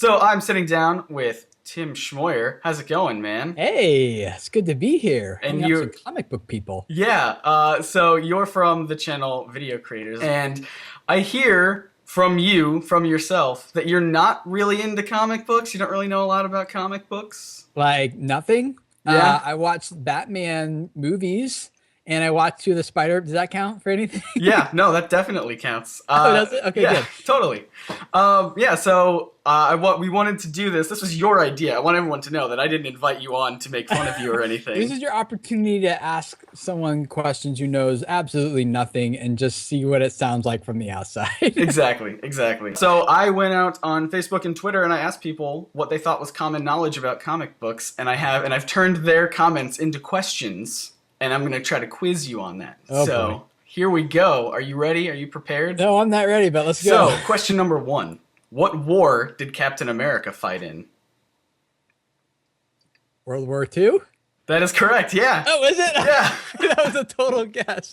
So I'm sitting down with Tim Schmoyer. How's it going, man? Hey, it's good to be here. And Hanging out with you, some comic book people. yeah, so you're from the channel Video Creators, and I hear from you, from yourself, that you're not really into comic books. You don't really know a lot about comic books. Like nothing. Yeah? I watched Batman movies and I watched Through the Spider. Does that count for anything? Yeah, no, that definitely counts. Oh, does it? Okay, Yeah, good. totally. Yeah, so what we wanted to do this. This was your idea. I want everyone to know that I didn't invite you on to make fun of you or anything. This is your opportunity to ask someone questions who knows absolutely nothing and just see what it sounds like from the outside. Exactly, exactly. So I went out on Facebook and Twitter and I asked people what they thought was common knowledge about comic books, and I've turned their comments into questions, and I'm going to try to quiz you on that. Oh, So boy. here we go. Are you ready? Are you prepared? No, I'm not ready, but let's So, go. question number 1. What war did Captain America fight in? World War II? That is correct, yeah. Oh, is it? Yeah. That was a total guess.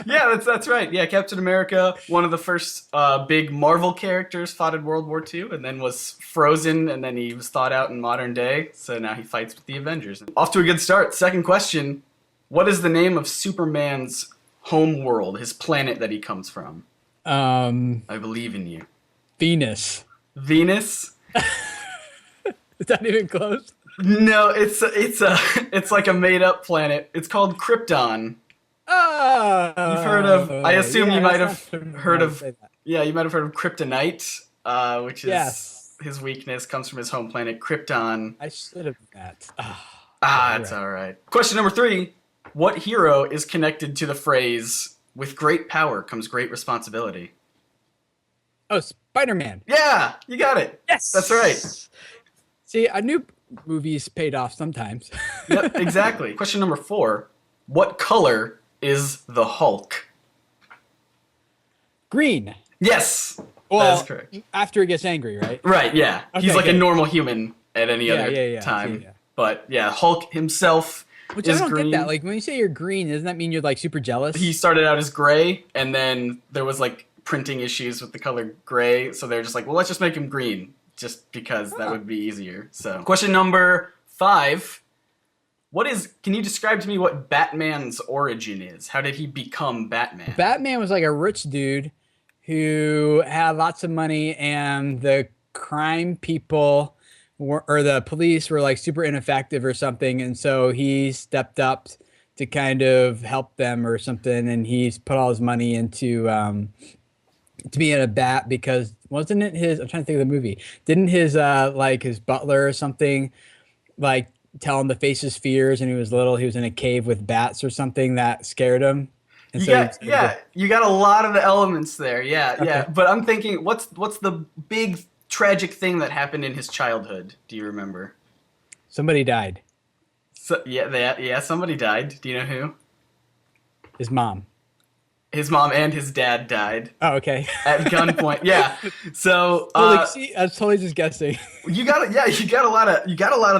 Yeah, that's right. Yeah, Captain America, one of the first big Marvel characters, fought in World War II, and then was frozen, and then he was thawed out in modern day, so now he fights with the Avengers. Off to a good start. Second question. What is the name of Superman's home world, his planet that he comes from? Um, I believe in you. Venus. Venus? Is that even close? No, it's like a made-up planet. It's called Krypton. Oh, You've heard of? I assume yeah, you might that's have not heard how to of. say that. Yeah, you might have heard of Kryptonite, which is Yes, his weakness comes from his home planet Krypton. I should have that. It's right. all right. Question number 3: What hero is connected to the phrase "With great power comes great responsibility"? Oh, Spider-Man. Yeah, you got it. Yes, That's right. See, I knew movies paid off sometimes. Yep, exactly. Question number 4: What color is the Hulk? Green. Yes, that Well, is correct. after he gets angry, right? Right, yeah. He's Okay, like a good. normal human at any Yeah, other yeah. time. Yeah. But yeah, Hulk himself Which I is don't green. get that. Like when you say you're green, doesn't that mean you're like super jealous? He started out as gray, and then there was like printing issues with the color gray, so they're just like, well, let's just make him green, just because that would be easier. So, question number 5. Can you describe to me what Batman's origin is? How did he become Batman? Batman was like a rich dude who had lots of money, and the crime people or the police were like super ineffective or something, and so he stepped up to kind of help them or something, and he's put all his money into to being a bat because wasn't it his? I'm trying to think of the movie. Didn't his like his butler or something like tell him to face his fears, and he was little. He was in a cave with bats or something that scared him. And You got a lot of the elements there. Yeah, yeah. Okay. But I'm thinking, what's the big tragic thing that happened in his childhood? Do you remember? Somebody died. So, yeah, somebody died. Do you know who? His mom. His mom and his dad died Oh, okay. at gunpoint. Yeah. So See, I was totally just guessing. you got a lot of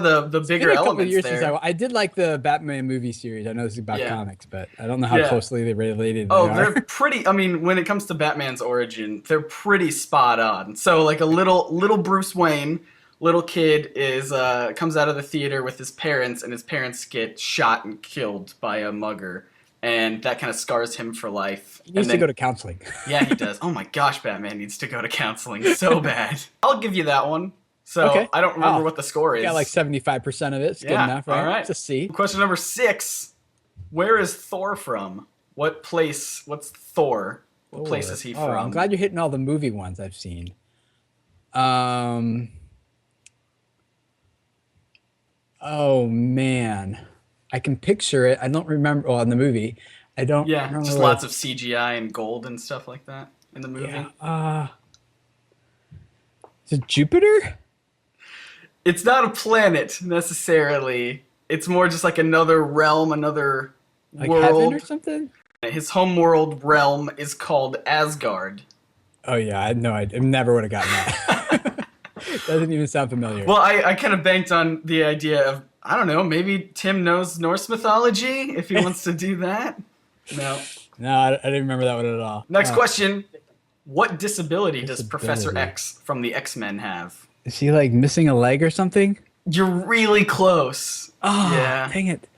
the It's bigger been a couple of elements years there. since I did like the Batman movie series. I know this is about Yeah. comics, but I don't know how Yeah. closely they related Oh, they they're are. pretty. I mean, when it comes to Batman's origin, they're pretty spot on. So, like a little Bruce Wayne, little kid is comes out of the theater with his parents, and his parents get shot and killed by a mugger, and that kind of scars him for life. He needs to go to counseling. Yeah, he does. Oh my gosh, Batman needs to go to counseling so bad. I'll give you that one. So Okay. I don't remember Oh, what the score is. Got like 75% of it. It's good Yeah, enough, right? all right. It's a C. Question number 6. Where is Thor from? What place? What's Thor? What place is he Oh, from? I'm glad you're hitting all the movie ones I've seen. Oh man, I can picture it. I don't remember. Well, in the movie, I don't. Yeah, remember just what- lots of CGI and gold and stuff like that in the movie. Yeah. Is it Jupiter? It's not a planet necessarily. It's more just like another realm, another Like heaven or world. something? His homeworld realm is called Asgard. Oh yeah, I know. I never would have gotten that. Doesn't even sound familiar. Well, I kind of banked on the idea of, I don't know, maybe Tim knows Norse mythology if he wants to do that. No. No, I didn't remember that one at all. Next Oh. question. What disability does Professor Disability. X from the X-Men have? Is he like missing a leg or something? You're really close. Oh, Yeah. dang it.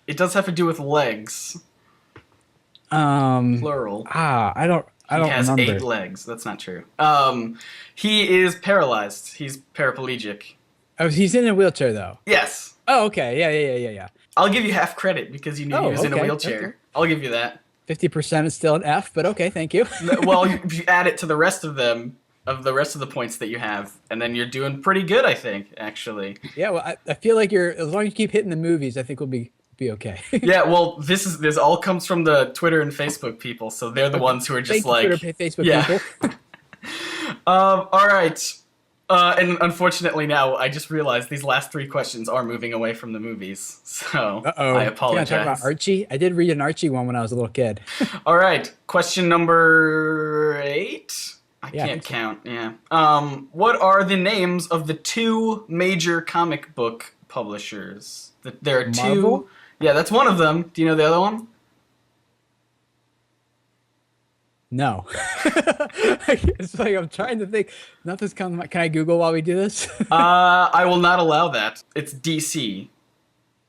It does have to do with legs, Um, plural. I He don't has remember. 8 legs. That's not true. He is paralyzed. He's paraplegic. Oh, he's in a wheelchair though. Yes. Oh, okay. Yeah. I'll give you half credit because you knew he Oh, was in a okay. wheelchair. Okay. I'll give you that. 50% is still an F, but okay, thank you. Well, if you add it to the rest of them, of the rest of the points that you have, and then you're doing pretty good, I think, actually. Yeah, well, I feel like as long as you keep hitting the movies, I think we'll be okay. Yeah, well, this all comes from the Twitter and Facebook people, so they're the ones who are just Thank you, like, Twitter, Facebook yeah. people. All right. And unfortunately now, I just realized these last 3 questions are moving away from the movies, so Uh-oh. I You apologize. want to talk about Archie? I did read an Archie one when I was a little kid. All right, question number 8. I Yeah, I can't think so. count. Yeah. What are the names of the 2 major comic book publishers? There are 2. Marvel? Yeah, that's one of them. Do you know the other one? No. It's like I'm trying to think. Nothing's coming. Can I Google while we do this? I will not allow that. It's DC.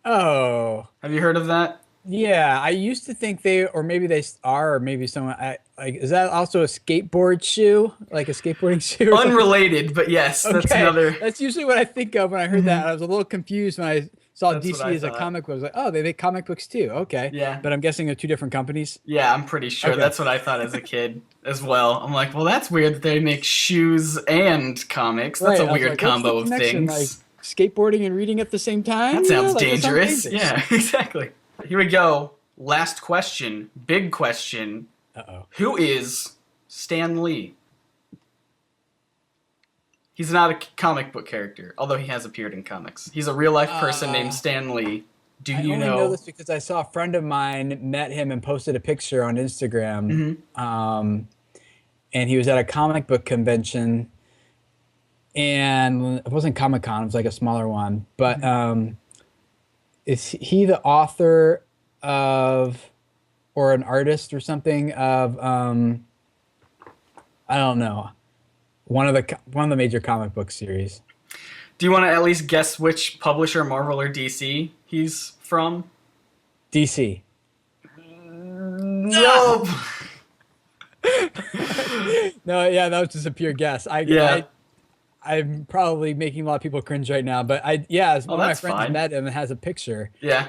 Oh. Have you heard of that? Yeah, I used to think they, or maybe they are, or maybe someone. Like, is that also a skateboard shoe, like a skateboarding shoe? Or something? Unrelated, but yes, that's Okay, another. that's usually what I think of when I heard that. I was a little confused when I saw That's DC what I as a thought. comic book. I was like, oh, they make comic books too. Okay, Yeah. but I'm guessing they're 2 different companies. Yeah, I'm pretty sure. Okay. That's what I thought as a kid as well. I'm like, well, that's weird that they make shoes and comics. That's Right, a I was weird like, what's combo the of connection? things. Like skateboarding and reading at the same time. That sounds Like, dangerous. Yeah, exactly. Here we go. Last question. Big question. Uh-oh. Who is Stan Lee? He's not a comic book character, although he has appeared in comics. He's a real life person named Stan Lee. Do I you only know? this because I saw a friend of mine met him and posted a picture on Instagram. And he was at a comic book convention, and it wasn't Comic-Con, it was like a smaller one. But is he the author of, or an artist or something of, I don't know, one of the major comic book series? Do you want to at least guess which publisher, Marvel or DC, he's from? DC. Nope. No, yeah, that was just a pure guess. I'm probably making a lot of people cringe right now, but one of my that's friends fine. met him and has a picture, Yeah.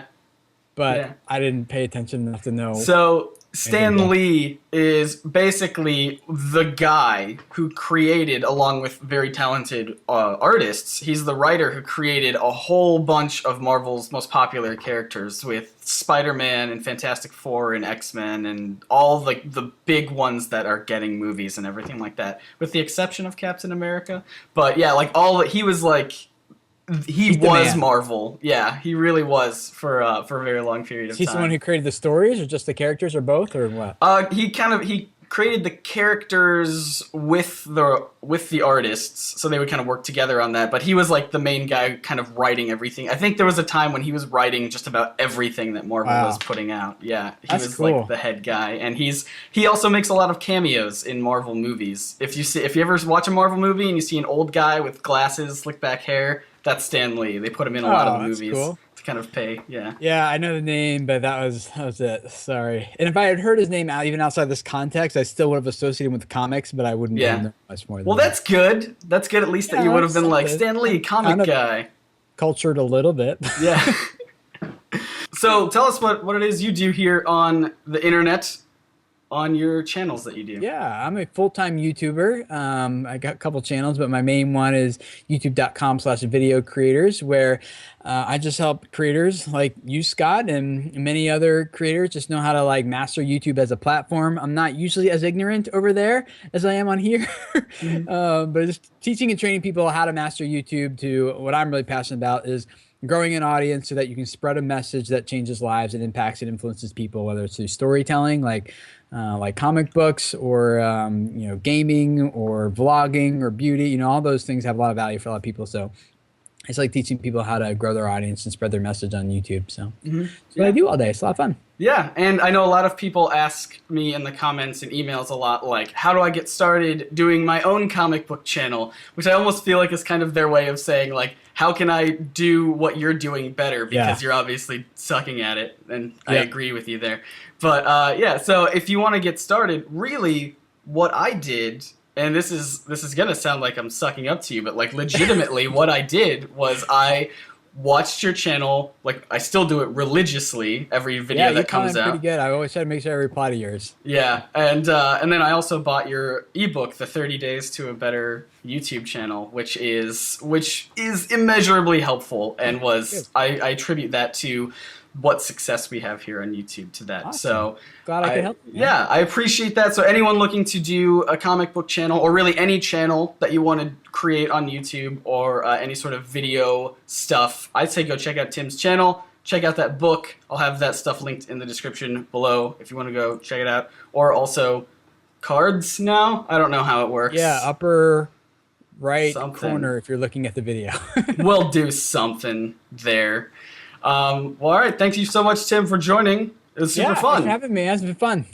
but Yeah. I didn't pay attention enough to know. So Stan Yeah. Lee is basically the guy who created, along with very talented artists, he's the writer who created a whole bunch of Marvel's most popular characters with Spider-Man and Fantastic Four and X-Men and all the big ones that are getting movies and everything like that, with the exception of Captain America. But yeah, he was like... He the was man. Marvel. Yeah, he really was for a very long period of Is he time. the one who created the stories, or just the characters, or both, or what? He created the characters with the artists, so they would kind of work together on that. But he was like the main guy, kind of writing everything. I think there was a time when he was writing just about everything that Marvel Wow. was putting out. Yeah, he That's was cool. like the head guy, and he also makes a lot of cameos in Marvel movies. If you ever watch a Marvel movie and you see an old guy with glasses, slick back hair, that's Stan Lee. They put him in a lot of the that's movies cool. to kind of pay. Yeah. Yeah, I know the name, but that was it. Sorry. And if I had heard his name out, even outside this context, I still would have associated him with the comics, but I wouldn't have known much more than Well, that. that's good. That's good at least that Yeah, you would have been like, something. Stan Lee, comic Kind of- guy. Cultured a little bit. Yeah. So tell us what it is you do here on the internet, on your channels that you do. Yeah, I'm a full-time YouTuber. I got a couple channels, but my main one is youtube.com/video creators, where I just help creators like you, Scott, and many other creators just know how to like master YouTube as a platform. I'm not usually as ignorant over there as I am on here, but just teaching and training people how to master YouTube to what I'm really passionate about is growing an audience so that you can spread a message that changes lives and impacts and influences people, whether it's through storytelling, like comic books, or gaming, or vlogging, or beauty. All those things have a lot of value for a lot of people. So I just like teaching people how to grow their audience and spread their message on YouTube. So Mm-hmm. that's what I do all day. It's a lot of fun. Yeah, and I know a lot of people ask me in the comments and emails a lot, like, how do I get started doing my own comic book channel? Which I almost feel like is kind of their way of saying, like, how can I do what you're doing better? Because you're obviously sucking at it, and I agree with you there. But yeah, so if you want to get started, really, what I did, and this is gonna sound like I'm sucking up to you, but like legitimately, what I did was I watched your channel, like I still do it religiously every video that comes out. Pretty good. I always try to make sure I reply to yours. Yeah, and then I also bought your ebook, The 30 Days to a Better YouTube Channel, which is immeasurably helpful, and I attribute that to what success we have here on YouTube to that. Awesome. So glad I could help you. Yeah, I appreciate that. So anyone looking to do a comic book channel, or really any channel that you want to create on YouTube, or any sort of video stuff, I'd say go check out Tim's channel. Check out that book. I'll have that stuff linked in the description below if you want to go check it out. Or also cards now. I don't know how it works. Yeah, upper right corner if you're looking at the video. We'll do something there. Well, all right. Thank you so much, Tim, for joining. It was super fun. Thanks for having me. It's been fun.